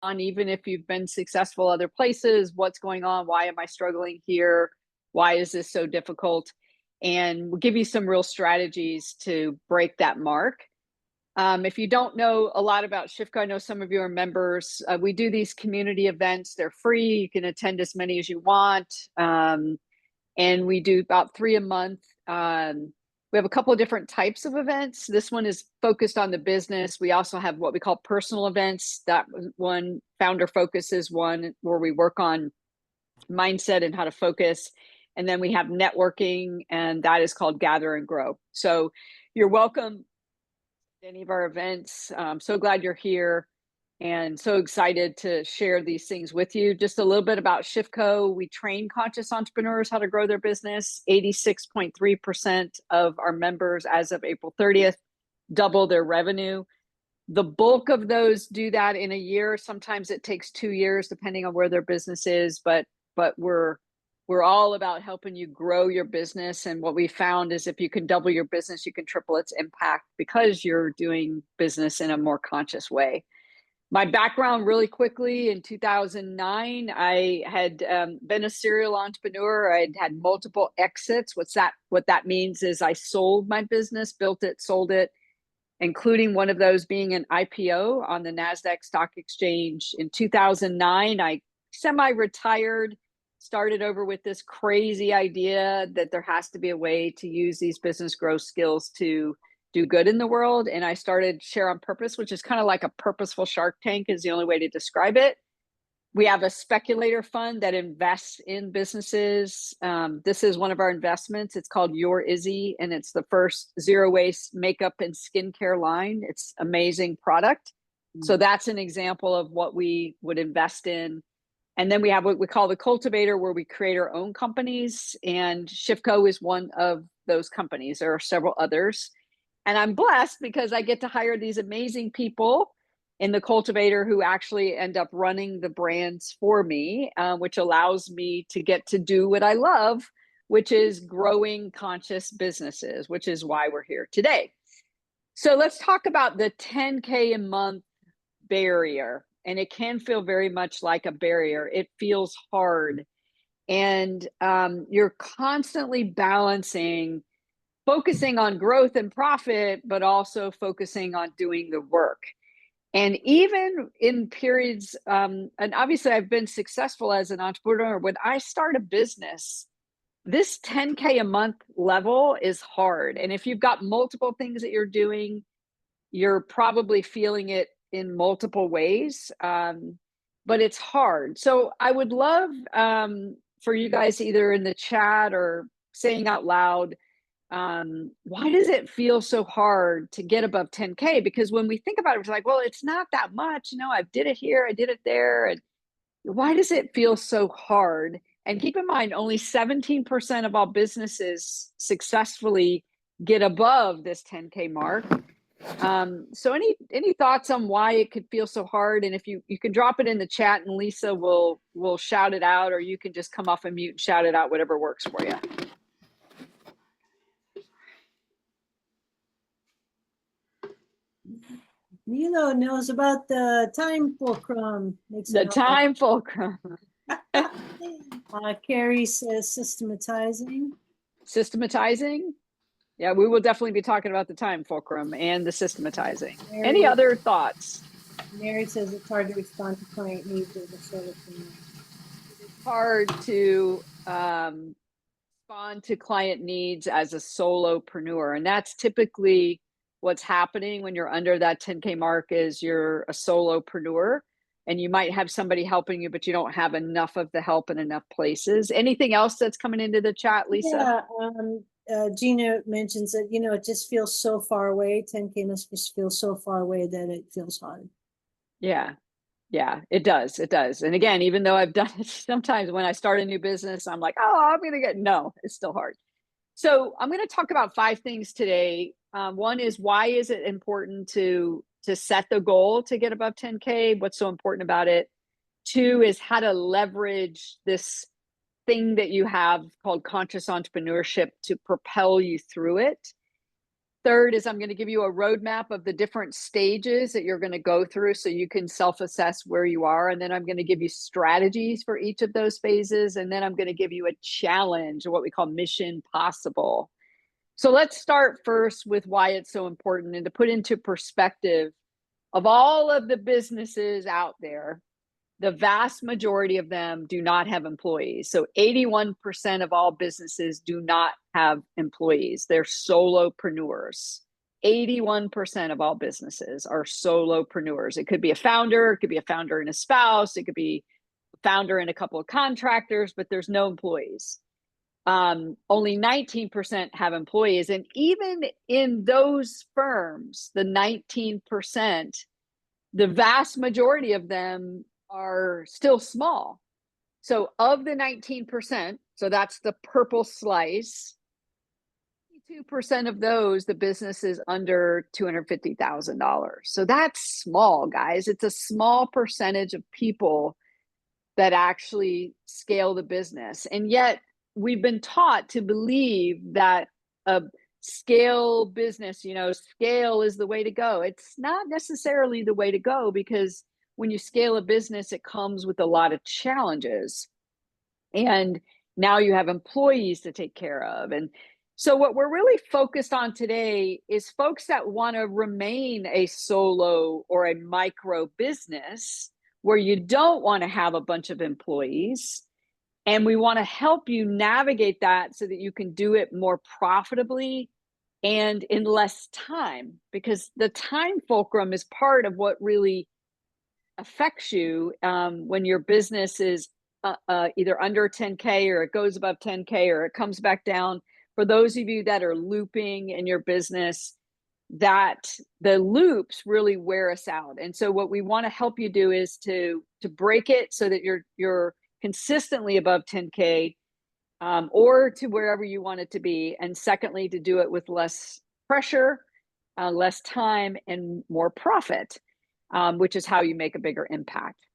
on, even if you've been successful other places, what's going on? Why am I struggling here? Why is this so difficult? And we'll give you some real strategies to break that mark. If you don't know a lot about ShiftCo, I know some of you are members. We do these community events. They're free. You can attend as many as you want. And we do about 3 a month. We have a couple of different types of events. This one is focused on the business. We also have what we call personal events. That one, founder focus, is one where we work on mindset and how to focus. And then we have networking, and that is called Gather and Grow. So you're welcome to any of our events. I'm so glad you're here and so excited to share these things with you. Just a little bit about ShiftCo. We train conscious entrepreneurs how to grow their business. 86.3% of our members as of April 30th double their revenue. The bulk of those do that in a year. Sometimes it takes 2 years, depending on where their business is, but we're all about helping you grow your business. And what we found is if you can double your business, you can triple its impact because you're doing business in a more conscious way. My background, really quickly, in 2009, I had been a serial entrepreneur. I'd had multiple exits. What that means is I sold my business, built it, sold it, including one of those being an IPO on the NASDAQ stock exchange. In 2009, I semi-retired, started over with this crazy idea that there has to be a way to use these business growth skills to do good in the world. And I started Share on Purpose, which is kind of like a purposeful Shark Tank is the only way to describe it. We have a speculator fund that invests in businesses. This is one of our investments. It's called Your Izzy, and it's the first zero waste makeup and skincare line. It's amazing product. So that's an example of what we would invest in. And then we have what we call the Cultivator, where we create our own companies. And ShiftCo is one of those companies. There are several others. And I'm blessed because I get to hire these amazing people in the Cultivator who actually end up running the brands for me, which allows me to get to do what I love, which is growing conscious businesses, which is why we're here today. So let's talk about the 10K a month barrier. And it can feel very much like a barrier. It feels hard. And you're constantly balancing focusing on growth and profit, but also focusing on doing the work. And even in periods, and obviously I've been successful as an entrepreneur, when I start a business, this 10K a month level is hard. And if you've got multiple things that you're doing, you're probably feeling it in multiple ways, but it's hard. So I would love for you guys either in the chat or saying out loud, why does it feel so hard to get above 10K? Because when we think about it, it's like, well, it's not that much. I did it here, I did it there. And why does it feel so hard? And keep in mind, only 17% of all businesses successfully get above this 10K mark. So any thoughts on why it could feel so hard? And if you can drop it in the chat, and Lisa will shout it out, or you can just come off and mute and shout it out, whatever works for you. Milo knows about the time fulcrum. The time fulcrum. Carrie says systematizing. Systematizing? Yeah, we will definitely be talking about the time fulcrum and the systematizing. Any other thoughts? Mary says it's hard to respond to client needs as a solopreneur. It's hard to respond to client needs as a solopreneur. And that's typically what's happening when you're under that 10K mark is you're a solopreneur and you might have somebody helping you, but you don't have enough of the help in enough places. Anything else that's coming into the chat, Lisa? Yeah, Gina mentions that, it just feels so far away. 10K must just feel so far away that it feels hard. Yeah, it does. It does. And again, even though I've done it sometimes when I start a new business, I'm like, oh, I'm going to no, it's still hard. So I'm going to talk about 5 things today. One is, why is it important to set the goal to get above 10K? What's so important about it? 2 is how to leverage this thing that you have called conscious entrepreneurship to propel you through it. Third is I'm going to give you a roadmap of the different stages that you're going to go through so you can self-assess where you are. And then I'm going to give you strategies for each of those phases. And then I'm going to give you a challenge, or what we call mission possible. So let's start first with why it's so important, and to put into perspective, of all of the businesses out there, the vast majority of them do not have employees. So 81% of all businesses do not have employees. They're solopreneurs. 81% of all businesses are solopreneurs. It could be a founder, it could be a founder and a spouse, it could be a founder and a couple of contractors, but there's no employees. Only 19% have employees. And even in those firms, the 19%, the vast majority of them are still small. So of the 19%, so that's the purple slice, 2% of those, the business is under $250,000. So that's small, guys. It's a small percentage of people that actually scale the business. And yet we've been taught to believe that a scale business, scale is the way to go. It's not necessarily the way to go, because when you scale a business, it comes with a lot of challenges. And now you have employees to take care of. And so what we're really focused on today is folks that want to remain a solo or a micro business where you don't want to have a bunch of employees. And we want to help you navigate that so that you can do it more profitably and in less time, because the time fulcrum is part of what really affects you when your business is either under 10K, or it goes above 10K, or it comes back down. For those of you that are looping in your business, that the loops really wear us out. And so what we want to help you do is to break it so that you're consistently above 10K, or to wherever you want it to be. And secondly, to do it with less pressure, less time, and more profit, which is how you make a bigger impact.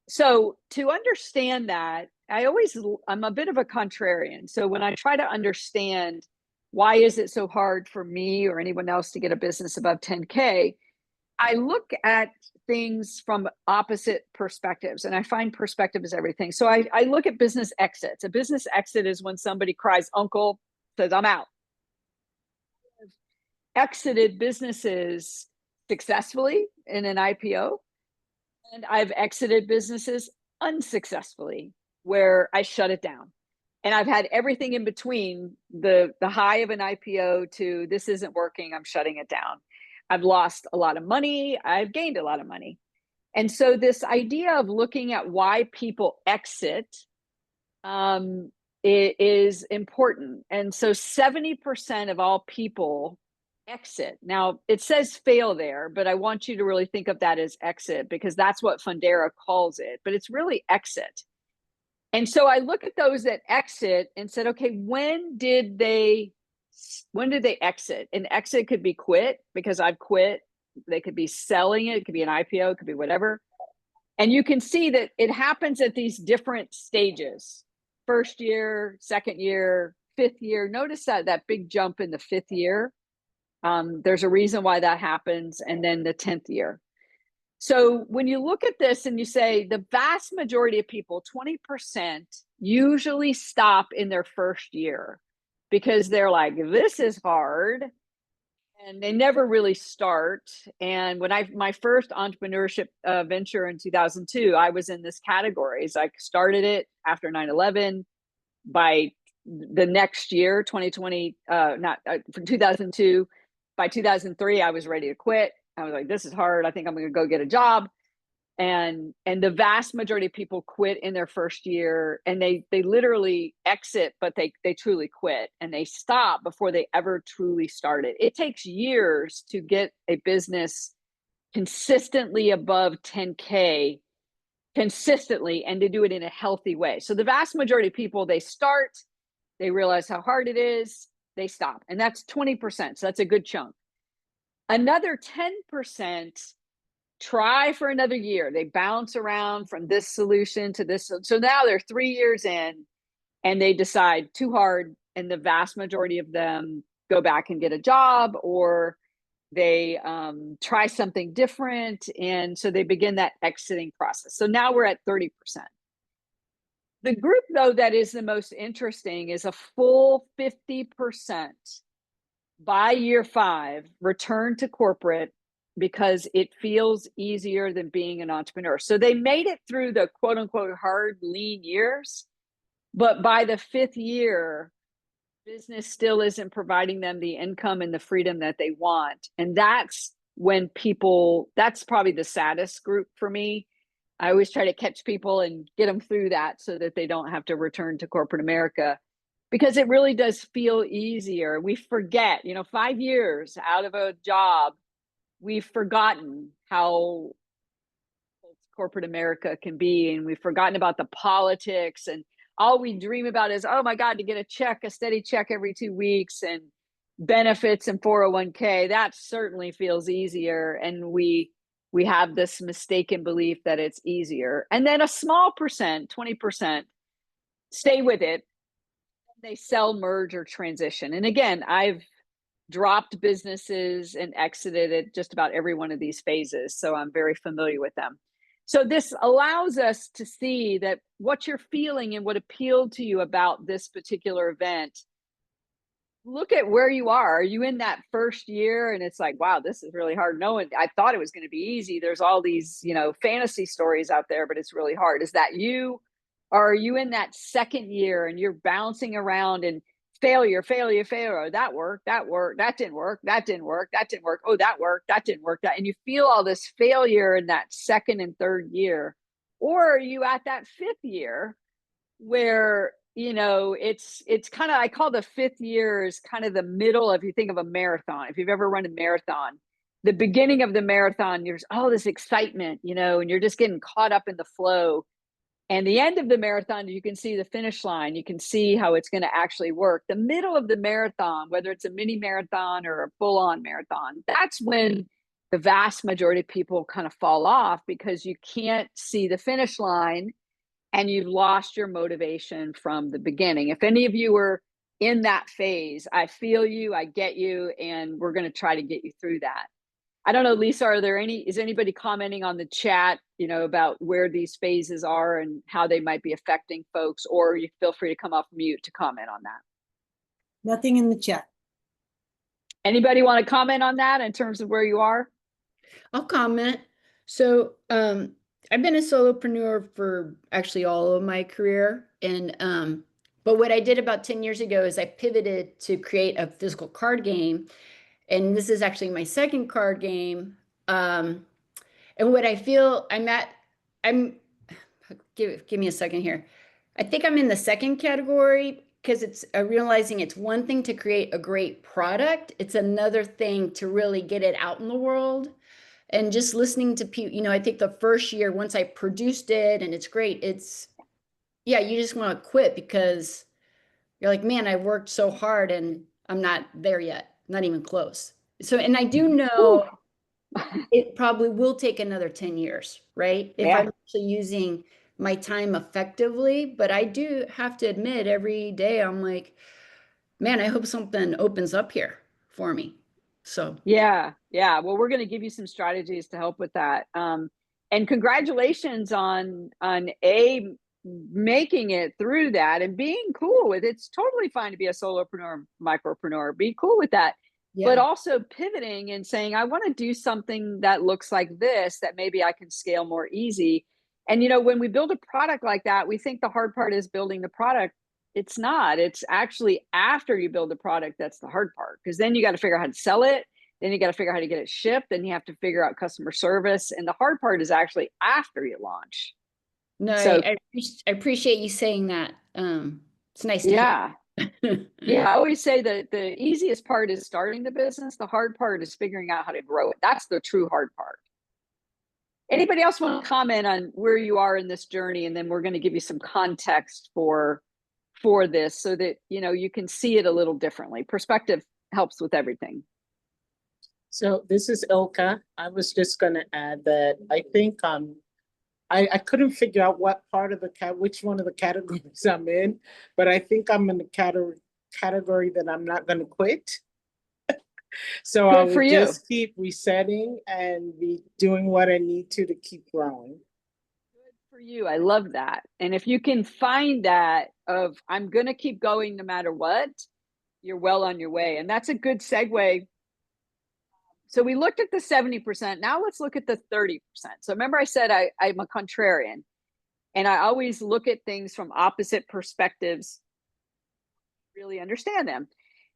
So to understand that, I'm a bit of a contrarian. So when I try to understand why is it so hard for me or anyone else to get a business above 10K, I look at things from opposite perspectives, and I find perspective is everything. So I look at business exits. A business exit is when somebody cries uncle, says I'm out. I've exited businesses successfully in an IPO, and I've exited businesses unsuccessfully where I shut it down. And I've had everything in between, the high of an IPO to this isn't working, I'm shutting it down. I've lost a lot of money, I've gained a lot of money. And so this idea of looking at why people exit is important. And so 70% of all people exit. Now, it says fail there, but I want you to really think of that as exit, because that's what Fundera calls it, but it's really exit. And so I look at those that exit and said, okay, when did they exit? And exit could be quit, because I've quit. They could be selling it. It could be an IPO. It could be whatever. And you can see that it happens at these different stages: first year, second year, fifth year. Notice that big jump in the fifth year. There's a reason why that happens. And then the 10th year. So when you look at this and you say the vast majority of people, 20%, usually stop in their first year, because they're like, this is hard, and they never really start. And when my first entrepreneurship venture in 2002, I was in this category. So I started it after 9/11. By the next year, 2020, from 2002, by 2003, I was ready to quit. I was like, this is hard. I think I'm going to go get a job. And the vast majority of people quit in their first year, and they literally exit, but they truly quit, and they stop before they ever truly started. It takes years to get a business consistently above 10K consistently, and to do it in a healthy way. So the vast majority of people, they start, they realize how hard it is, they stop. And that's 20%. So that's a good chunk. Another 10% try for another year. They bounce around from this solution to this. So now they're 3 years in, and they decide too hard, and the vast majority of them go back and get a job, or they try something different. And so they begin that exiting process. So now we're at 30%. The group, though, that is the most interesting is a full 50% by year 5 return to corporate because it feels easier than being an entrepreneur. So they made it through the quote unquote hard, lean years, but by the 5th year, business still isn't providing them the income and the freedom that they want. And that's when people, that's probably the saddest group for me. I always try to catch people and get them through that so that they don't have to return to corporate America, because it really does feel easier. We forget, 5 years out of a job, we've forgotten how corporate America can be, and we've forgotten about the politics, and all we dream about is, oh my God, to get a steady check every 2 weeks, and benefits and 401k. That certainly feels easier. And we have this mistaken belief that it's easier. And then a small percent, 20%, stay with it. They sell, merge, or transition. And again, I've dropped businesses and exited at just about every one of these phases, so I'm very familiar with them. So this allows us to see that what you're feeling and what appealed to you about this particular event. Look at where you are. Are you in that first year and it's like, wow, this is really hard? No, I thought it was going to be easy. There's all these, fantasy stories out there, but it's really hard. Is that you? Or are you in that second year and you're bouncing around and failure? Oh, that worked, that didn't work, that didn't work, that didn't work. Oh, that worked, that didn't work. And you feel all this failure in that second and third year. Or are you at that 5th year where it's kind of, I call the 5th year is kind of the middle. If you think of a marathon, if you've ever run a marathon, the beginning of the marathon, there's all this excitement, and you're just getting caught up in the flow. And the end of the marathon, you can see the finish line. You can see how it's going to actually work. The middle of the marathon, whether it's a mini marathon or a full-on marathon, that's when the vast majority of people kind of fall off, because you can't see the finish line and you've lost your motivation from the beginning. If any of you were in that phase, I feel you, I get you, and we're going to try to get you through that. I don't know, Lisa, is anybody commenting on the chat, about where these phases are and how they might be affecting folks, or you feel free to come off mute to comment on that. Nothing in the chat. Anybody want to comment on that in terms of where you are? I'll comment. So, I've been a solopreneur for actually all of my career. And, but what I did about 10 years ago is I pivoted to create a physical card game. And this is actually my second card game. And what I feel give me a second here. I think I'm in the second category, because it's realizing it's one thing to create a great product. It's another thing to really get it out in the world. And just listening to people, I think the first year, once I produced it and it's great, you just want to quit, because you're like, man, I worked so hard and I'm not there yet, not even close. So, and I do know it probably will take another 10 years, right? If I'm actually using my time effectively. But I do have to admit, every day I'm like, man, I hope something opens up here for me. So yeah. Well, we're going to give you some strategies to help with that. And congratulations on making it through that and being cool with it. It's totally fine to be a solopreneur, micropreneur. Be cool with that. Yeah. But also pivoting and saying, I want to do something that looks like this, that maybe I can scale more easy. And, when we build a product like that, we think the hard part is building the product. It's not. It's actually after you build the product that's the hard part, because then you got to figure out how to sell it. Then you got to figure out how to get it shipped. Then you have to figure out customer service. And the hard part is actually after you launch. No, so, I appreciate you saying that. It's nice to hear. Yeah, I always say that the easiest part is starting the business. The hard part is figuring out how to grow it. That's the true hard part. Anybody else want to comment on where you are in this journey? And then we're going to give you some context for this, so that, you can see it a little differently. Perspective helps with everything. So this is Ilka. I was just going to add that I think I couldn't figure out what part of which one of the categories I'm in, but I think I'm in the category that I'm not going to quit. So I Good for would you. just keep resetting and be doing what I need to keep growing. Good for you. I love that. And if you can find that of I'm going to keep going no matter what, you're well on your way. And that's a good segue. So we looked at the 70%. Now let's look at the 30%. So remember I said I'm a contrarian and I always look at things from opposite perspectives, really understand them.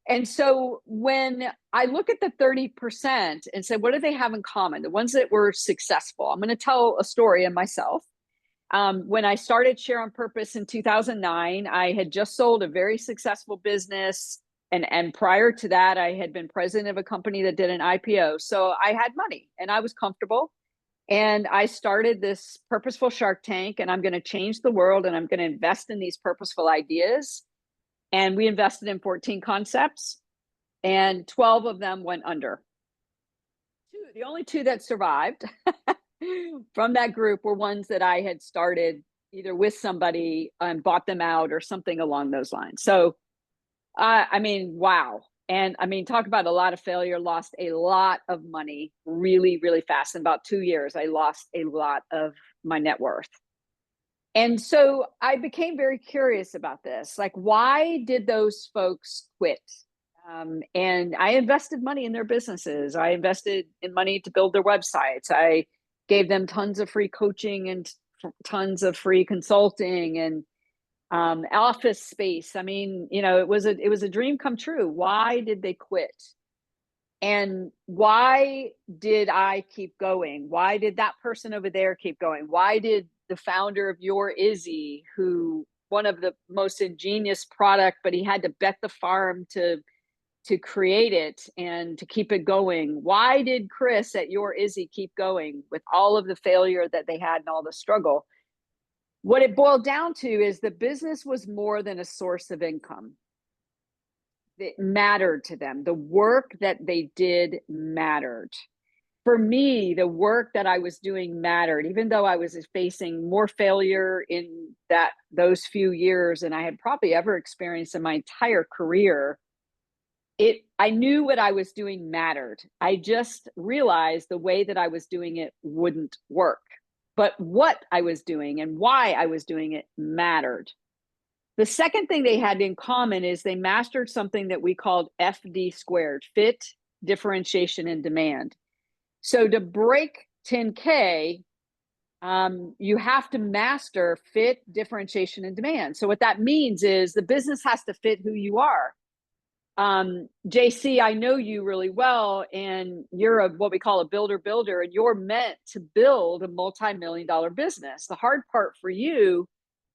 And so when I look at the 30% and say, what do they have in common? The ones that were successful. I'm going to tell a story of myself. When I started Share on Purpose in 2009, I had just sold a very successful business. And prior to that, I had been president of a company that did an IPO. So I had money and I was comfortable. And I started this purposeful Shark Tank, and I'm going to change the world and I'm going to invest in these purposeful ideas. And we invested in 14 concepts, and 12 of them went under. The only two that survived from that group were ones that I had started either with somebody and bought them out or something along those lines. So, I mean, wow. And I mean, talk about a lot of failure, lost a lot of money really, really fast. In about 2 years, I lost a lot of my net worth. And so I became very curious about this. Like, why did those folks quit? And I invested money in their businesses. I invested in money to build their websites. I gave them tons of free coaching and tons of free consulting and office space. I mean, you know, it was a dream come true. Why did they quit? And why did I keep going? Why did that person over there keep going? Why did the founder of Your Izzy, who one of the most ingenious product, but he had to bet the farm to create it and to keep it going? Why did Chris at Your Izzy keep going with all of the failure that they had and all the struggle? What it boiled down to is the business was more than a source of income. It mattered to them. The work that they did mattered. For me, the work that I was doing mattered, even though I was facing more failure in those few years than I had probably ever experienced in my entire career. I knew what I was doing mattered. I just realized the way that I was doing it wouldn't work. But what I was doing and why I was doing it mattered. The second thing they had in common is they mastered something that we called FD squared, fit, differentiation, and demand. So to break 10K, you have to master fit, differentiation, and demand. So what that means is the business has to fit who you are. JC, I know you really well, and you're what we call a builder, and you're meant to build a multi-million-dollar business. The hard part for you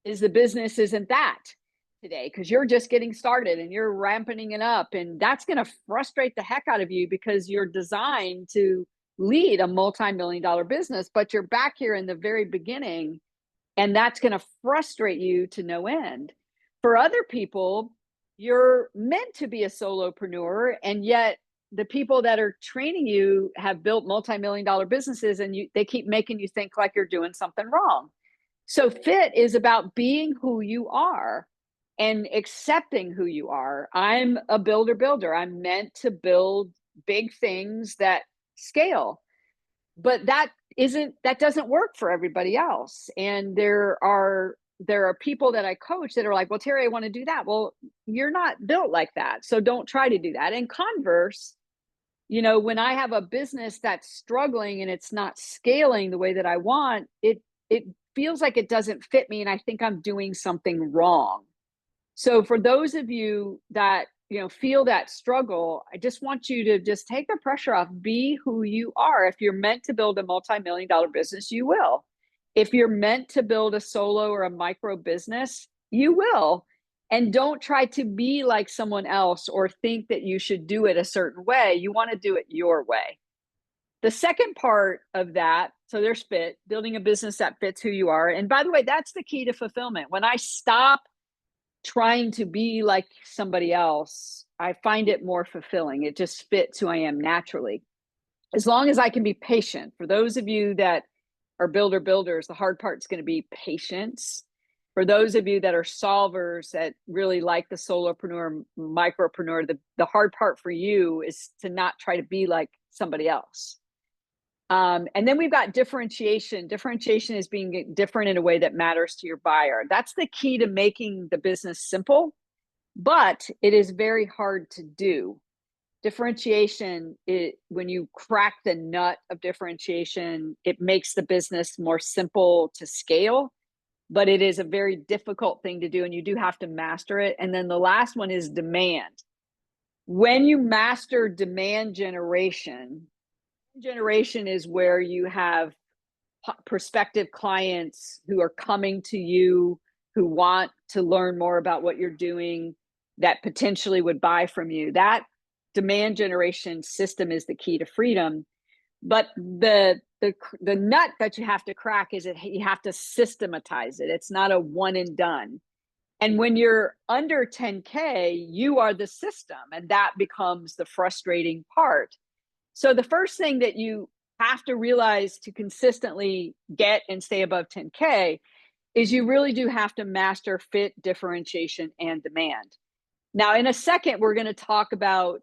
is the business isn't that today, because you're just getting started and you're ramping it up, and that's going to frustrate the heck out of you because you're designed to lead a multi-million-dollar business, but you're back here in the very beginning, and that's going to frustrate you to no end. For other people, you're meant to be a solopreneur, and yet the people that are training you have built multi-million-dollar businesses, and they keep making you think like you're doing something wrong. So fit is about being who you are and accepting who you are. I'm a builder. I'm meant to build big things that scale, but that doesn't work for everybody else. And there are people that I coach that are like, well, Terri, I want to do that. Well, you're not built like that. So don't try to do that. And converse, you know, when I have a business that's struggling and it's not scaling the way that I want, it feels like it doesn't fit me. And I think I'm doing something wrong. So for those of you that, you know, feel that struggle, I just want you to just take the pressure off. Be who you are. If you're meant to build a multi-million-dollar business, you will. If you're meant to build a solo or a micro business, you will. And don't try to be like someone else or think that you should do it a certain way. You want to do it your way. The second part of that, so there's fit, building a business that fits who you are. And by the way, that's the key to fulfillment. When I stop trying to be like somebody else, I find it more fulfilling. It just fits who I am naturally. As long as I can be patient. For those of you that are builders, the hard part is going to be patience. for those of you that are solvers that really like the solopreneur, micropreneur, the hard part for you is to not try to be like somebody else. And then we've got differentiation. Differentiation is being different in a way that matters to your buyer. That's the key to making the business simple, but it is very hard to do. Differentiation, when you crack the nut of differentiation, it makes the business more simple to scale, but it is a very difficult thing to do, and you do have to master it. And then the last one is demand. When you master demand generation is where you have prospective clients who are coming to you, who want to learn more about what you're doing, that potentially would buy from you. That demand generation system is the key to freedom. But the nut that you have to crack is you have to systematize it. It's not a one and done. And when you're under 10K, you are the system, and that becomes the frustrating part. So the first thing that you have to realize to consistently get and stay above 10K is you really do have to master fit, differentiation, and demand. Now, in a second, we're going to talk about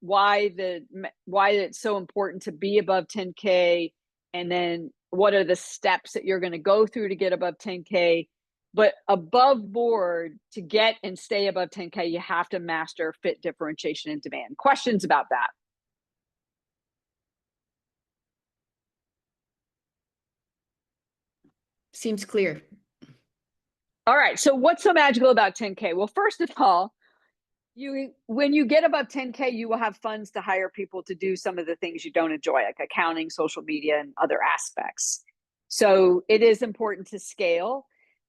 why it's so important to be above 10K, and then what are the steps that you're going to go through to get above 10K. But above board, to get and stay above 10K, you have to master fit, differentiation, and demand. Questions about that? Seems clear. All right. So what's so magical about 10K? Well, first of all, when you get above 10K, you will have funds to hire people to do some of the things you don't enjoy, like accounting, social media, and other aspects. So it is important to scale,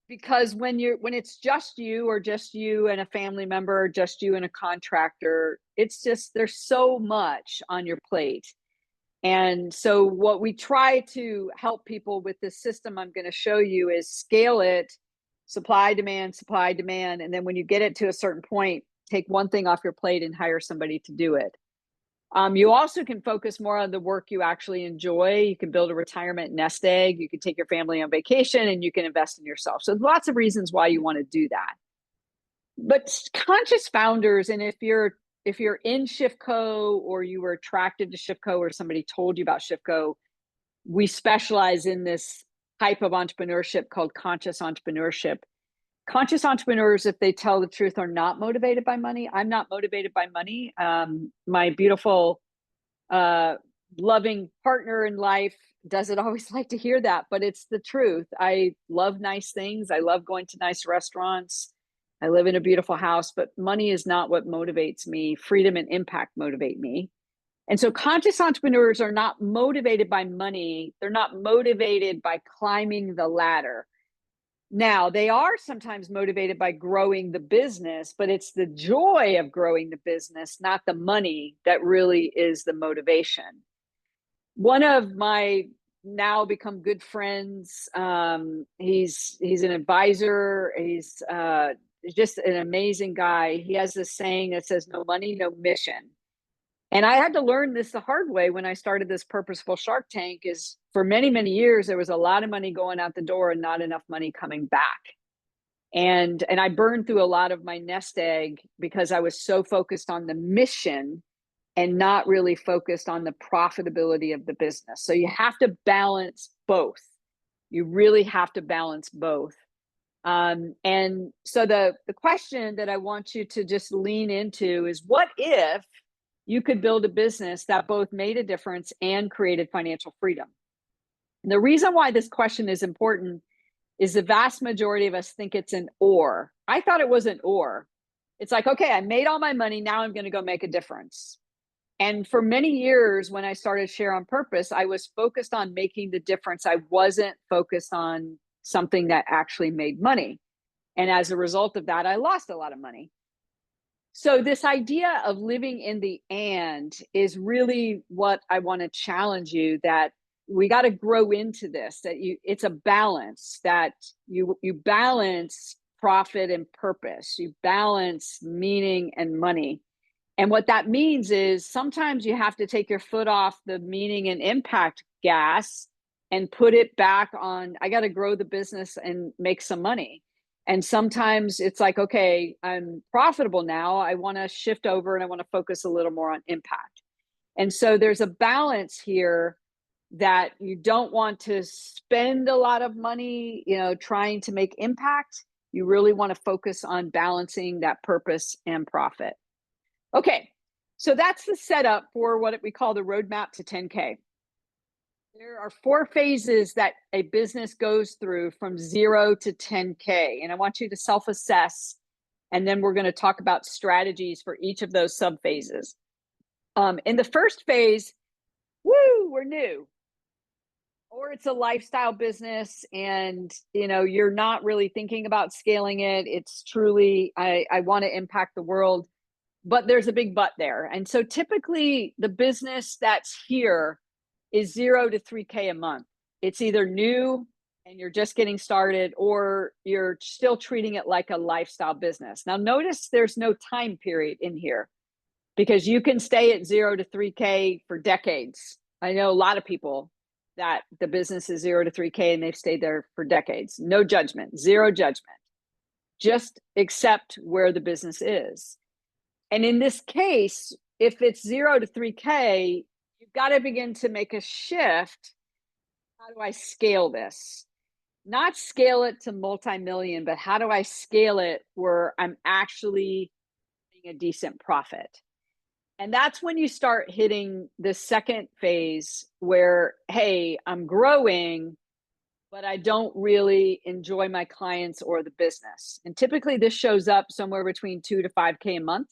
because when it's just you, or just you and a family member, or just you and a contractor, it's just, there's so much on your plate. And so what we try to help people with this system I'm going to show you is scale it, supply, demand. And then when you get it to a certain point, take one thing off your plate and hire somebody to do it. You also can focus more on the work you actually enjoy. You can build a retirement nest egg. You can take your family on vacation, and you can invest in yourself. So lots of reasons why you want to do that. But conscious founders, and if you're in ShiftCo, or you were attracted to ShiftCo, or somebody told you about ShiftCo, we specialize in this type of entrepreneurship called conscious entrepreneurship. Conscious entrepreneurs, if they tell the truth, are not motivated by money. I'm not motivated by money. My beautiful, loving partner in life doesn't always like to hear that, but it's the truth. I love nice things. I love going to nice restaurants. I live in a beautiful house, but money is not what motivates me. Freedom and impact motivate me. And so conscious entrepreneurs are not motivated by money. They're not motivated by climbing the ladder. Now, they are sometimes motivated by growing the business, but it's the joy of growing the business, not the money, that really is the motivation. One of my now become good friends, he's an advisor. He's just an amazing guy. He has this saying that says, "No money, no mission." And I had to learn this the hard way when I started this Purposeful Shark Tank. Is for many, many years, there was a lot of money going out the door and not enough money coming back. And I burned through a lot of my nest egg because I was so focused on the mission and not really focused on the profitability of the business. So you have to balance both. You really have to balance both. And so the question that I want you to just lean into is, what if you could build a business that both made a difference and created financial freedom? And the reason why this question is important is the vast majority of us think it's an or. I thought it was an or. It's like, okay, I made all my money. Now I'm going to go make a difference. And for many years, when I started Share on Purpose, I was focused on making the difference. I wasn't focused on something that actually made money. And as a result of that, I lost a lot of money. So this idea of living in the and is really what I want to challenge you, that we got to grow into this, that it's a balance, that you balance profit and purpose, you balance meaning and money. And what that means is sometimes you have to take your foot off the meaning and impact gas and put it back on, I got to grow the business and make some money. And sometimes it's like, okay, I'm profitable now. I want to shift over and I want to focus a little more on impact. And so there's a balance here that you don't want to spend a lot of money, trying to make impact. You really want to focus on balancing that purpose and profit. Okay, so that's the setup for what we call the roadmap to 10K. There are 4 phases that a business goes through from 0 to 10K. And I want you to self-assess, and then we're going to talk about strategies for each of those sub-phases. In the first phase, we're new. Or it's a lifestyle business and, you're not really thinking about scaling it. It's truly, I want to impact the world, but there's a big but there. And so typically the business that's here is 0 to 3K a month. It's either new and you're just getting started, or you're still treating it like a lifestyle business. Now notice there's no time period in here, because you can stay at 0 to 3K for decades. I know a lot of people that the business is 0 to 3K and they've stayed there for decades. No judgment, zero judgment. Just accept where the business is. And in this case, if it's 0 to 3K, you've got to begin to make a shift. How do I scale this? Not scale it to multi-million, but how do I scale it where I'm actually getting a decent profit? And that's when you start hitting the second phase where, hey, I'm growing, but I don't really enjoy my clients or the business. And typically this shows up somewhere between 2 to 5K a month.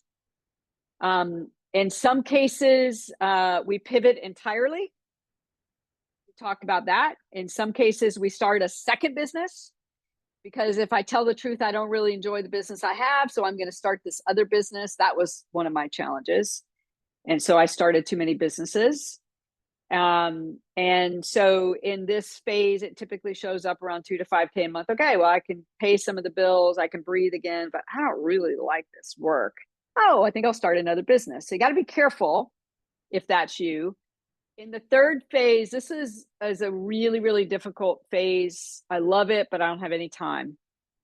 In some cases, we pivot entirely. We talk about that. In some cases, we start a second business, because if I tell the truth, I don't really enjoy the business I have. So I'm going to start this other business. That was one of my challenges. And so I started too many businesses. And so in this phase, it typically shows up around 2 to 5K a month. Okay, well, I can pay some of the bills. I can breathe again, but I don't really like this work. Oh, I think I'll start another business. So you got to be careful if that's you. In the third phase, this is a really, really difficult phase. I love it, but I don't have any time.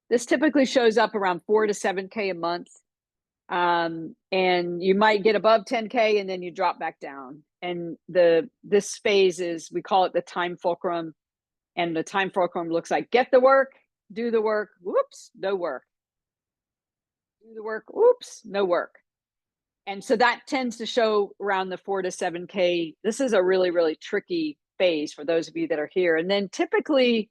This typically shows up around 4 to 7K a month. And you might get above 10K and then you drop back down. And this phase is, we call it the time fulcrum. And the time fulcrum looks like get the work, do the work, whoops, no work. Do the work, whoops, no work. And so that tends to show around the 4 to 7K. This is a really, really tricky phase for those of you that are here. And then typically,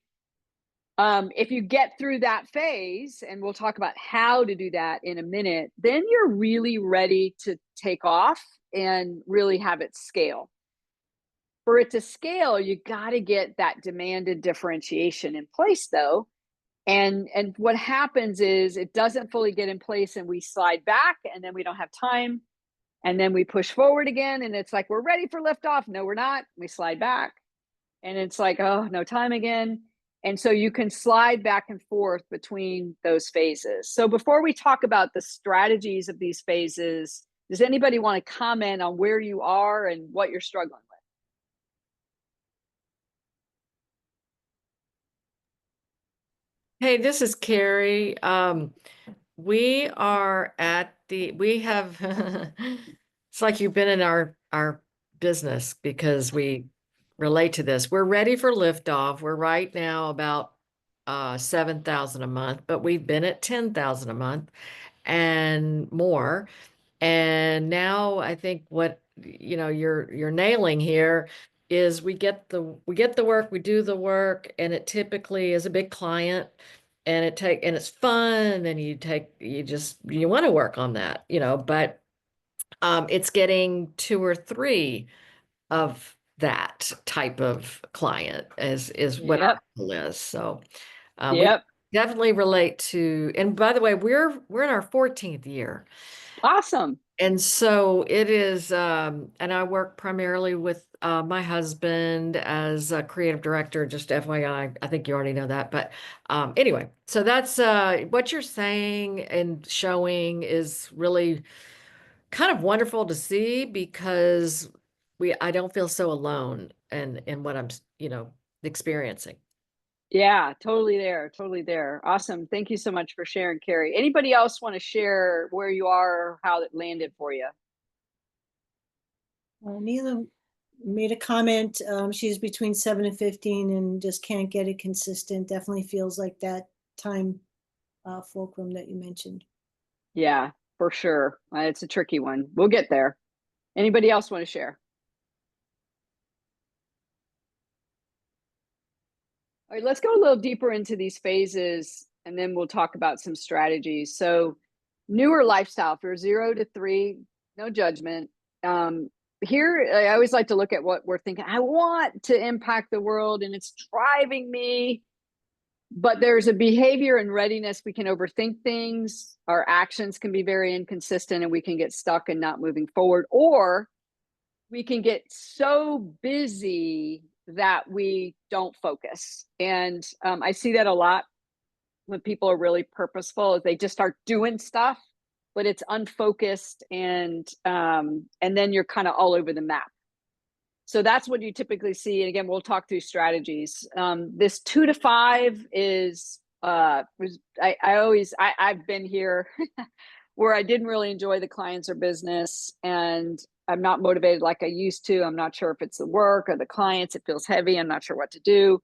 if you get through that phase, and we'll talk about how to do that in a minute, then you're really ready to take off and really have it scale. For it to scale, you got to get that demand and differentiation in place, though. And what happens is it doesn't fully get in place and we slide back, and then we don't have time, and then we push forward again, and it's like we're ready for liftoff. No, we're not. We slide back, and it's like, oh, no time again. And so you can slide back and forth between those phases. So before we talk about the strategies of these phases, does anybody want to comment on where you are and what you're struggling with? Hey, this is Carrie. We are we have, it's like you've been in our business because we relate to this. We're ready for liftoff. We're right now about 7,000 a month, but we've been at 10,000 a month and more. And now I think what you're nailing here is we get the work, we do the work, and it typically is a big client, and it's fun, and you want to work on that, but it's getting 2 or 3 of that type of client is what our goal is. So we definitely relate to, and by the way, we're in our 14th year. Awesome. And so it is, and I work primarily with my husband as a creative director, just FYI. I think you already know that. But anyway, so that's what you're saying and showing is really kind of wonderful to see, because I don't feel so alone in what I'm, experiencing. Yeah, totally there. Totally there. Awesome. Thank you so much for sharing, Carrie. Anybody else want to share where you are or how it landed for you? Neela made a comment. She's between 7 and 15 and just can't get it consistent. Definitely feels like that time fulcrum that you mentioned. Yeah, for sure. It's a tricky one. We'll get there. Anybody else want to share? All right, let's go a little deeper into these phases and then we'll talk about some strategies. So, newer lifestyle for 0 to 3, no judgment. Here, I always like to look at what we're thinking. I want to impact the world and it's driving me. But there's a behavior and readiness. We can overthink things. Our actions can be very inconsistent and we can get stuck and not moving forward. Or we can get so busy that we don't focus. And I see that a lot when people are really purposeful, is they just start doing stuff, but it's unfocused, and then you're kind of all over the map. So that's what you typically see. And again, we'll talk through strategies. This 2 to 5 is I've been here where I didn't really enjoy the clients or business, and I'm not motivated like I used to. I'm not sure if it's the work or the clients. It feels heavy. I'm not sure what to do.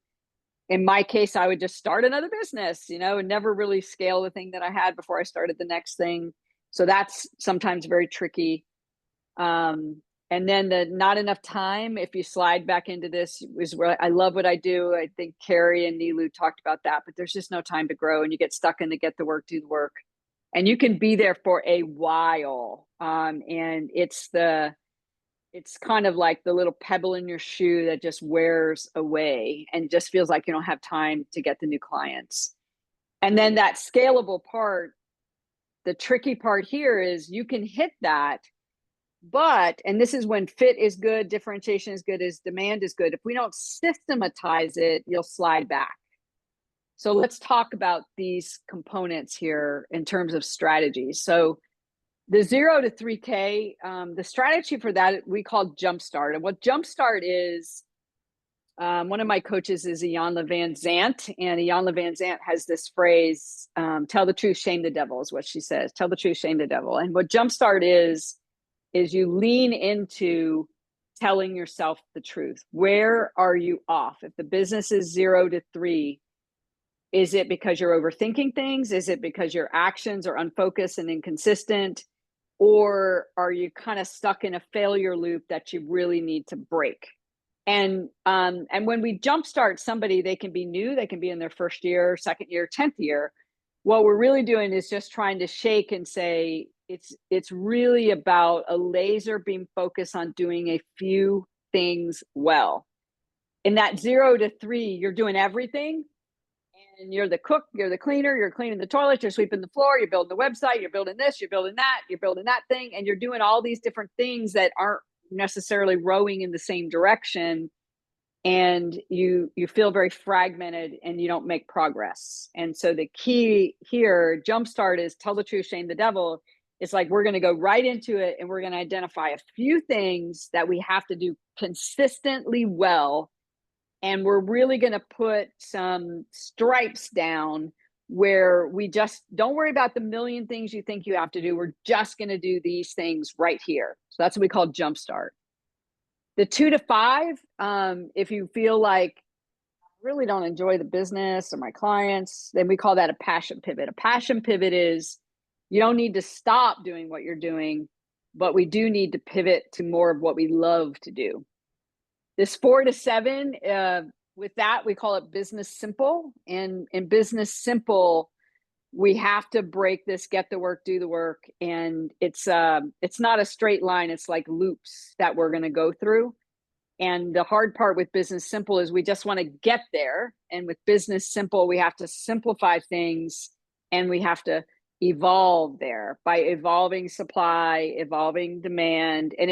In my case, I would just start another business, and never really scale the thing that I had before I started the next thing. So that's sometimes very tricky. And then the not enough time, if you slide back into this, is where I love what I do. I think Carrie and Nilu talked about that, but there's just no time to grow and you get stuck in the get the work, do the work. And you can be there for a while. And it's kind of like the little pebble in your shoe that just wears away and just feels like you don't have time to get the new clients. And then that scalable part, the tricky part here is you can hit that. But, and this is when fit is good, differentiation is good, is demand is good. If we don't systematize it, you'll slide back. So let's talk about these components here in terms of strategies. So the 0 to 3K, the strategy for that we call Jumpstart. And what Jumpstart is, one of my coaches is Iyanla Van Zant, and Iyanla Van Zant has this phrase, tell the truth, shame the devil, is what she says. Tell the truth, shame the devil. And what Jumpstart is you lean into telling yourself the truth. Where are you off? If the business is 0 to 3, is it because you're overthinking things? Is it because your actions are unfocused and inconsistent? Or are you kind of stuck in a failure loop that you really need to break? And when we jumpstart somebody, they can be new, they can be in their first year, second year, 10th year. What we're really doing is just trying to shake and say, it's really about a laser beam focus on doing a few things well. In that 0 to 3, you're doing everything. And you're the cook, you're the cleaner, you're cleaning the toilet, you're sweeping the floor, you're building the website, you're building this, you're building that, you're building that thing, and you're doing all these different things that aren't necessarily rowing in the same direction. And you feel very fragmented and you don't make progress. And so the key here, Jumpstart, is tell the truth, shame the devil. It's like we're going to go right into it and we're going to identify a few things that we have to do consistently well. And we're really going to put some stripes down where we just don't worry about the million things you think you have to do. We're just going to do these things right here. So that's what we call Jumpstart. The 2 to 5, if you feel like I really don't enjoy the business or my clients, then we call that a passion pivot. A passion pivot is you don't need to stop doing what you're doing, but we do need to pivot to more of what we love to do. This 4 to 7, with that, we call it business simple. And in business simple, we have to break this get the work, do the work. And it's not a straight line. It's like loops that we're going to go through. And the hard part with business simple is we just want to get there. And with business simple, we have to simplify things and we have to evolve there by evolving supply, evolving demand. And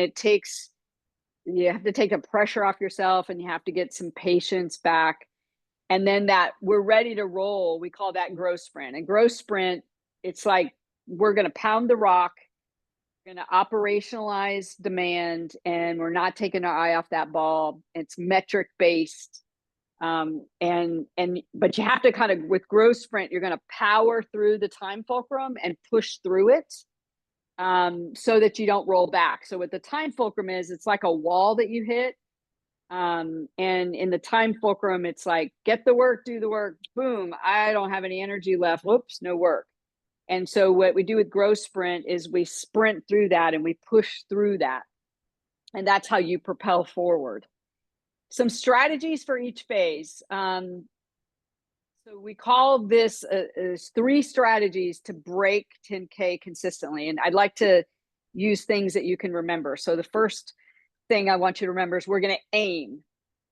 you have to take the pressure off yourself and you have to get some patience back. And then that we're ready to roll, we call that growth sprint. And growth sprint, it's like we're going to pound the rock, we're going to operationalize demand, and we're not taking our eye off that ball. It's metric based. But you have to kind of, with growth sprint, you're going to power through the time fulcrum and push through it, so that you don't roll back. So what the time fulcrum is, it's like a wall that you hit. And in the time fulcrum, it's like, get the work, do the work, boom, I don't have any energy left. Whoops, no work. And so what we do with growth sprint is we sprint through that and we push through that. And that's how you propel forward. Some strategies for each phase. So we call this 3 strategies to break 10K consistently. And I'd like to use things that you can remember. So the first thing I want you to remember is we're going to aim.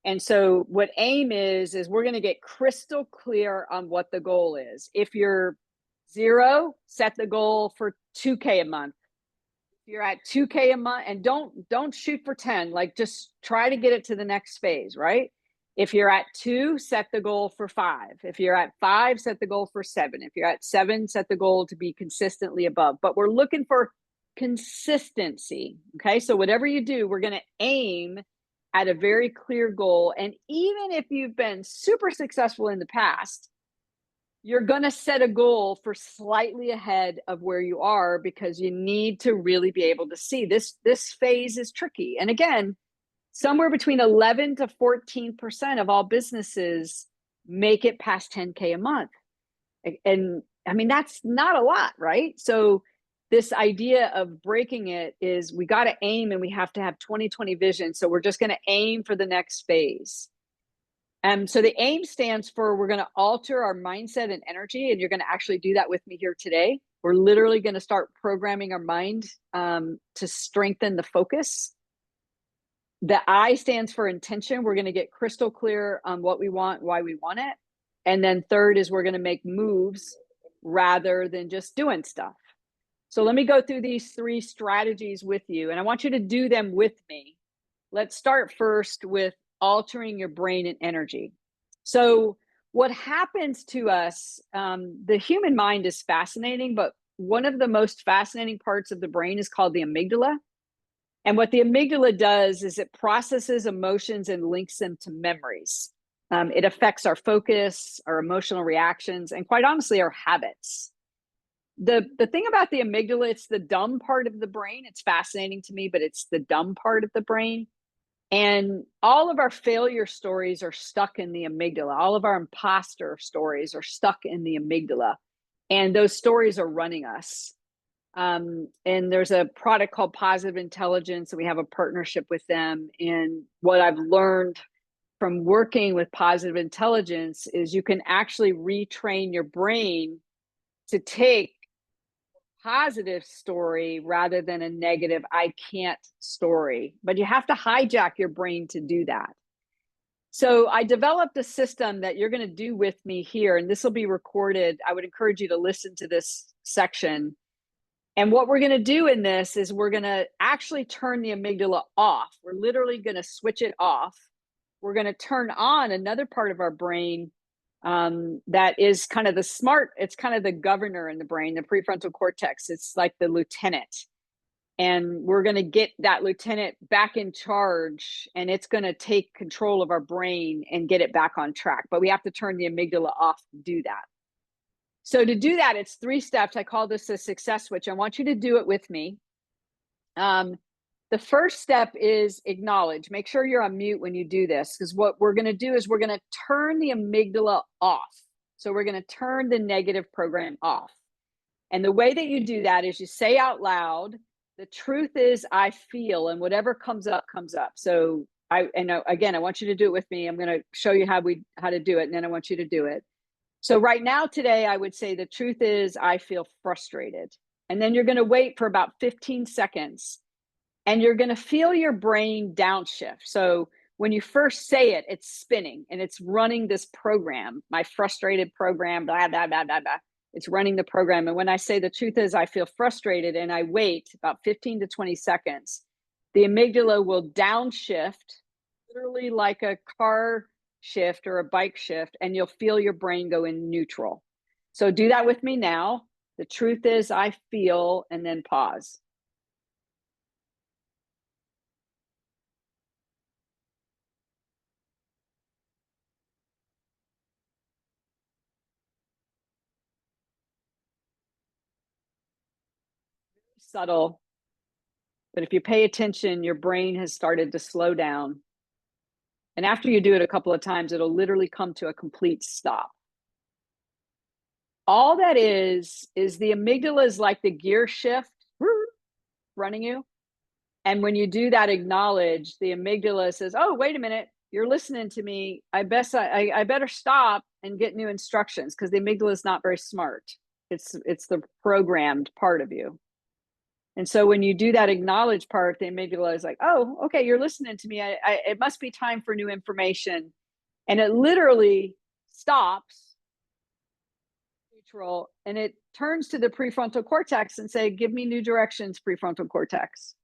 And so what aim is we're going to get crystal clear on what the goal is. If you're 0, set the goal for 2K a month. If you're at 2K a month, and don't shoot for 10, like just try to get it to the next phase, right? If you're at 2, set the goal for 5. If you're at 5, set the goal for 7. If you're at 7, set the goal to be consistently above. But we're looking for consistency. Okay. So whatever you do, we're going to aim at a very clear goal. And even if you've been super successful in the past, you're going to set a goal for slightly ahead of where you are, because you need to really be able to see this phase is tricky. And again, somewhere between 11 to 14% of all businesses make it past 10K a month. And I mean, that's not a lot, right? So this idea of breaking it is we got to aim, and we have to have 20/20 vision. So we're just going to aim for the next phase. So the AIM stands for, we're going to alter our mindset and energy. And you're going to actually do that with me here today. We're literally going to start programming our mind to strengthen the focus. The I stands for intention. We're going to get crystal clear on what we want, why we want it. And then third is we're going to make moves rather than just doing stuff. So let me go through these 3 strategies with you, and I want you to do them with me. Let's start first with altering your brain and energy. So what happens to us, the human mind is fascinating, but one of the most fascinating parts of the brain is called the amygdala. And what the amygdala does is it processes emotions and links them to memories. It affects our focus, our emotional reactions, and quite honestly, our habits. The thing about the amygdala, it's the dumb part of the brain. It's fascinating to me, but it's the dumb part of the brain. And all of our failure stories are stuck in the amygdala. All of our imposter stories are stuck in the amygdala. And those stories are running us. And there's a product called Positive Intelligence, and we have a partnership with them. And what I've learned from working with Positive Intelligence is you can actually retrain your brain to take positive story rather than a negative I can't story. But you have to hijack your brain to do that. So I developed a system that you're going to do with me here, and this will be recorded. I would encourage you to listen to this section. And what we're going to do in this is we're going to actually turn the amygdala off. We're literally going to switch it off. We're going to turn on another part of our brain that is kind of it's kind of the governor in the brain, the prefrontal cortex. It's like the lieutenant. And we're going to get that lieutenant back in charge, and it's going to take control of our brain and get it back on track. But we have to turn the amygdala off to do that. So to do that, it's 3 steps. I call this a success switch. I want you to do it with me. The first step is acknowledge. Make sure you're on mute when you do this, because what we're going to do is we're going to turn the amygdala off. So we're going to turn the negative program off. And the way that you do that is you say out loud, the truth is I feel, and whatever comes up, comes up. So again, I want you to do it with me. I'm going to show you how to do it, and then I want you to do it. So right now, today, I would say the truth is I feel frustrated. And then you're going to wait for about 15 seconds. And you're going to feel your brain downshift. So when you first say it, it's spinning and it's running this program, my frustrated program, blah, blah, blah, blah, blah. It's running the program. And when I say the truth is I feel frustrated and I wait about 15 to 20 seconds, the amygdala will downshift, literally like a car shift or a bike shift, and you'll feel your brain go in neutral. So do that with me now. The truth is I feel, and then pause. subtle. But if you pay attention, your brain has started to slow down. And after you do it a couple of times, it'll literally come to a complete stop. All that is the amygdala is like the gear shift running you. And when you do that acknowledge, the amygdala says, oh, wait a minute, you're listening to me. I better stop and get new instructions, because the amygdala is not very smart. It's the programmed part of you. And so when you do that acknowledge part, the amygdala is like, oh, okay, you're listening to me. It must be time for new information. And it literally stops neutral, and it turns to the prefrontal cortex and say, give me new directions, prefrontal cortex.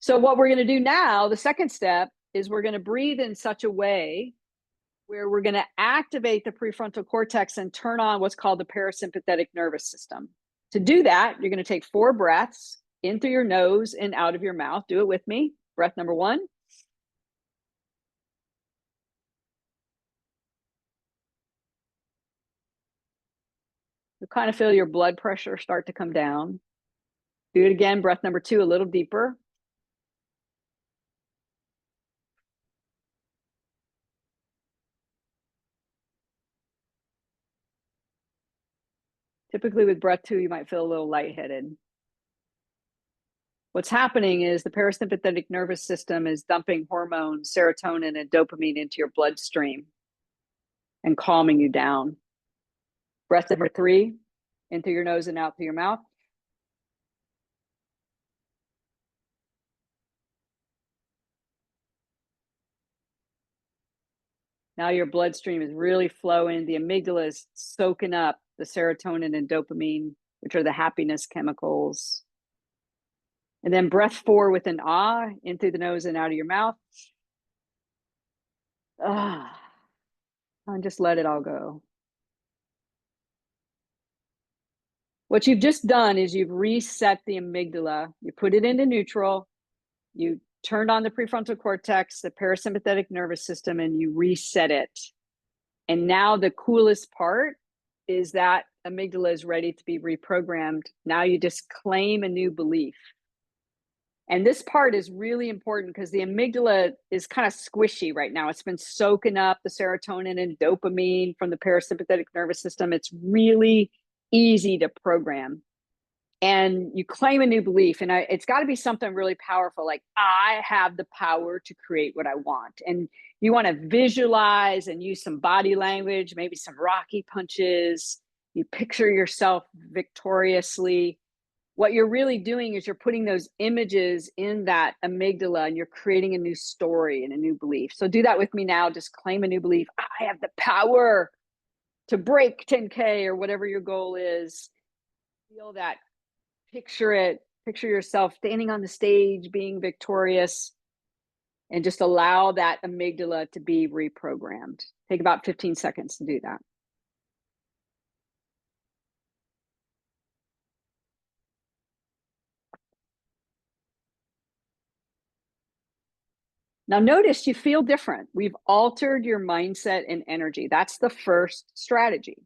So what we're going to do now, the second step, is we're going to breathe in such a way where we're going to activate the prefrontal cortex and turn on what's called the parasympathetic nervous system. To do that, you're going to take 4 breaths in through your nose and out of your mouth. Do it with me. Breath number 1. You'll kind of feel your blood pressure start to come down. Do it again. Breath number 2, a little deeper. Typically with breath 2, you might feel a little lightheaded. What's happening is the parasympathetic nervous system is dumping hormones, serotonin and dopamine into your bloodstream and calming you down. Breath number 3, in through your nose and out through your mouth. Now your bloodstream is really flowing. The amygdala is soaking up the serotonin and dopamine, which are the happiness chemicals. And then breath 4 with an ah, in through the nose and out of your mouth. Ah, and just let it all go. What you've just done is you've reset the amygdala. You put it into neutral. You turned on the prefrontal cortex, the parasympathetic nervous system, and you reset it. And now the coolest part is that amygdala is ready to be reprogrammed. Now you just claim a new belief. And this part is really important because the amygdala is kind of squishy right now. It's been soaking up the serotonin and dopamine from the parasympathetic nervous system. It's really easy to program. And you claim a new belief, and it's got to be something really powerful, like I have the power to create what I want. And you want to visualize and use some body language, maybe some Rocky punches. You picture yourself victoriously. What you're really doing is you're putting those images in that amygdala, and you're creating a new story and a new belief. So do that with me now. Just claim a new belief. I have the power to break 10K or whatever your goal is. Feel that. Picture it. Picture yourself standing on the stage, being victorious, and just allow that amygdala to be reprogrammed. Take about 15 seconds to do that. Now notice you feel different. We've altered your mindset and energy. That's the first strategy.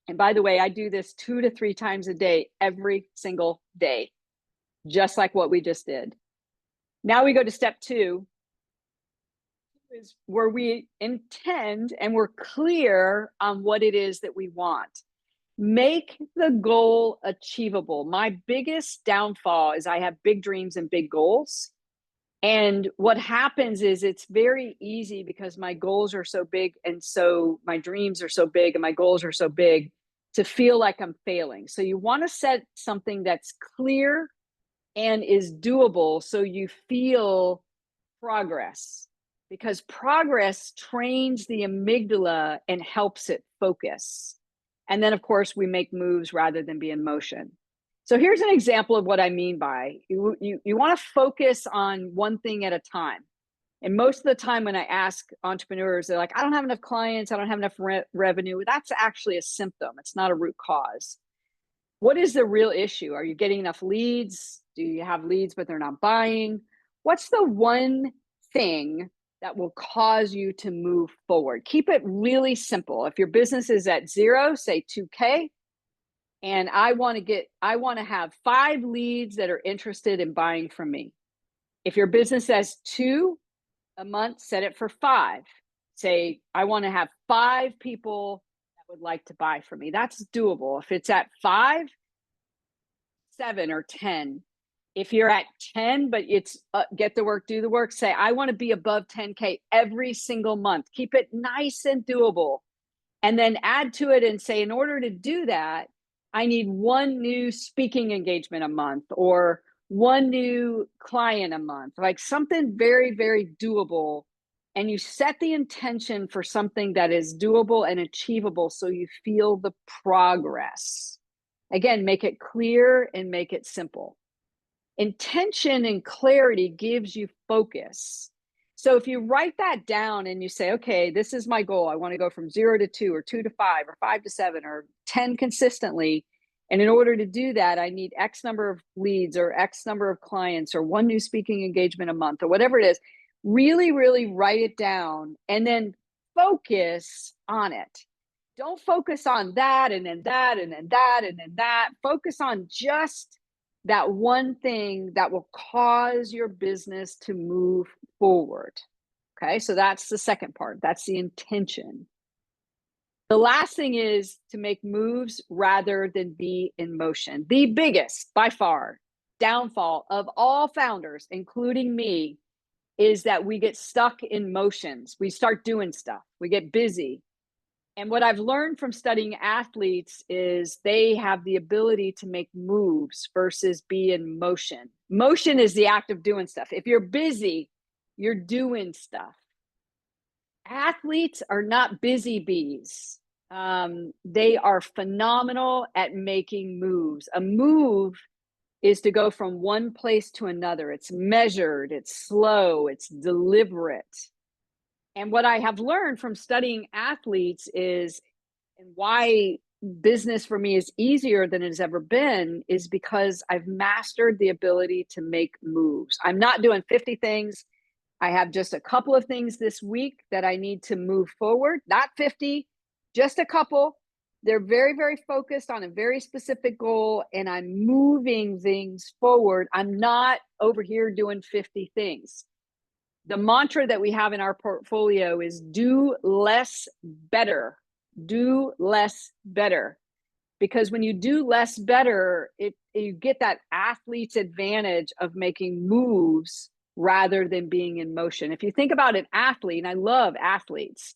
And by the way, I do this 2 to 3 times a day, every single day, just like what we just did. Now we go to step 2, is where we intend and we're clear on what it is that we want. Make the goal achievable. My biggest downfall is I have big dreams and big goals. And what happens is it's very easy because my goals are so big, and so my dreams are so big and my goals are so big, to feel like I'm failing. So you want to set something that's clear and is doable so you feel progress, because progress trains the amygdala and helps it focus. And then, of course, we make moves rather than be in motion. So here's an example of what I mean by you want to focus on one thing at a time. And most of the time when I ask entrepreneurs, they're like, I don't have enough clients, I don't have enough revenue. That's actually a symptom. It's not a root cause. What is the real issue? Are you getting enough leads? Do you have leads, but they're not buying? What's the one thing that will cause you to move forward? Keep it really simple. If your business is at 0, say 2K. and I want to have 5 leads that are interested in buying from me. If your business has 2 a month, set it for 5. Say, I want to have 5 people that would like to buy from me. That's doable. If it's at 5, 7 or 10. If you're at 10, but it's get the work, do the work, say, I want to be above 10K every single month. Keep it nice and doable. And then add to it and say, in order to do that, I need 1 new speaking engagement a month, or 1 new client a month, like something very, very doable. And you set the intention for something that is doable and achievable so you feel the progress. Again, make it clear and make it simple. Intention and clarity gives you focus. So if you write that down and you say, okay, this is my goal. I want to go from 0 to 2, or 2 to 5, or 5 to 7, or 10 consistently. And in order to do that, I need X number of leads, or X number of clients, or 1 new speaking engagement a month, or whatever it is. Really, really write it down and then focus on it. Don't focus on that and then that and then that and then that. Focus on just that one thing that will cause your business to move forward. Okay, so that's the second part. That's the intention. The last thing is to make moves rather than be in motion. The biggest, by far, downfall of all founders, including me, is that we get stuck in motions. We start doing stuff. We get busy. And what I've learned from studying athletes is they have the ability to make moves versus be in motion. Motion is the act of doing stuff. If you're busy, you're doing stuff. Athletes are not busy bees. They are phenomenal at making moves. A move is to go from one place to another. It's measured, it's slow, it's deliberate. And what I have learned from studying athletes is, and why business for me is easier than it has ever been, is because I've mastered the ability to make moves. I'm not doing 50 things. I have just a couple of things this week that I need to move forward, not 50, just a couple. They're very, very focused on a very specific goal, and I'm moving things forward. I'm not over here doing 50 things. The mantra that we have in our portfolio is do less better. Do less better. Because when you do less better, you get that athlete's advantage of making moves rather than being in motion. If you think about an athlete, and I love athletes,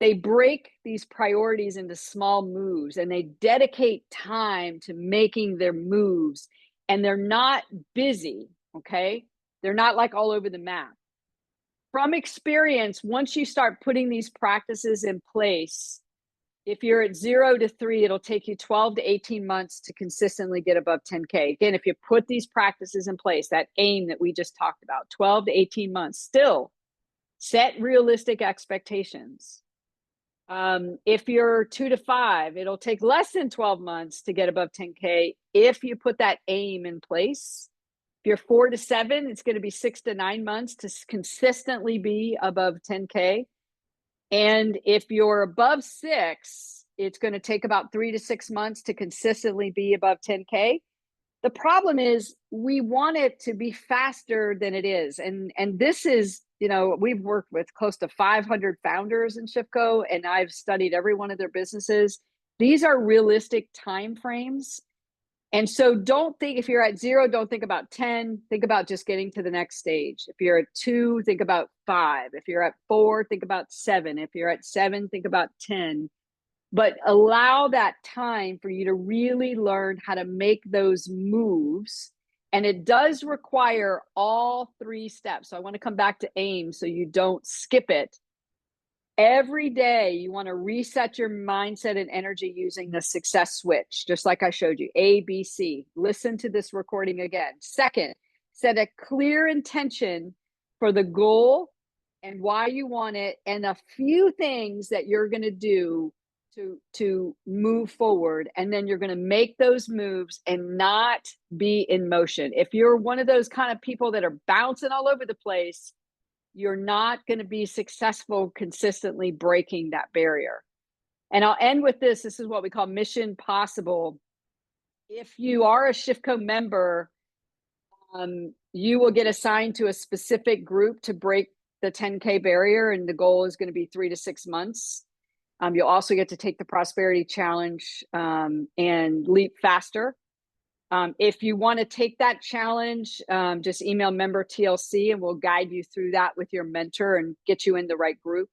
they break these priorities into small moves and they dedicate time to making their moves, and they're not busy, okay? They're not like all over the map. From experience, once you start putting these practices in place, if you're at 0 to 3, it'll take you 12 to 18 months to consistently get above 10K. Again, if you put these practices in place, that aim that we just talked about, 12 to 18 months, still set realistic expectations. If you're 2 to 5, it'll take less than 12 months to get above 10K if you put that aim in place. If you're 4 to 7, it's going to be 6 to 9 months to consistently be above 10K. And if you're above 6, it's going to take about 3 to 6 months to consistently be above 10K. The problem is we want it to be faster than it is. And this is, we've worked with close to 500 founders in Shipko, and I've studied every one of their businesses. These are realistic timeframes. And so don't think, if you're at 0, don't think about 10, think about just getting to the next stage. If you're at 2, think about 5. If you're at 4, think about 7. If you're at 7, think about 10. But allow that time for you to really learn how to make those moves. And it does require all 3 steps. So I want to come back to AIM so you don't skip it. Every day, you want to reset your mindset and energy using the success switch, just like I showed you, A, B, C. Listen to this recording again. Second, set a clear intention for the goal and why you want it, and a few things that you're going to do to move forward. And then you're going to make those moves and not be in motion. If you're one of those kind of people that are bouncing all over the place, you're not going to be successful consistently breaking that barrier. And I'll end with this. This is what we call mission possible. If you are a SHIFCO member, you will get assigned to a specific group to break the 10K barrier, and the goal is going to be 3 to 6 months. You'll also get to take the Prosperity Challenge and leap faster. If you want to take that challenge, just email member TLC and we'll guide you through that with your mentor and get you in the right group.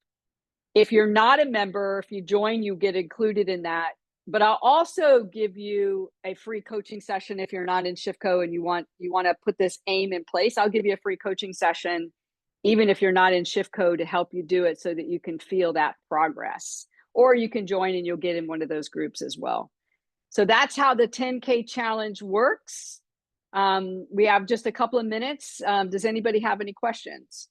If you're not a member, if you join, you get included in that. But I'll also give you a free coaching session if you're not in SHIFCO and you want to put this aim in place. I'll give you a free coaching session, even if you're not in SHIFCO, to help you do it so that you can feel that progress. Or you can join and you'll get in one of those groups as well. So that's how the 10K challenge works. We have just a couple of minutes. Does anybody have any questions?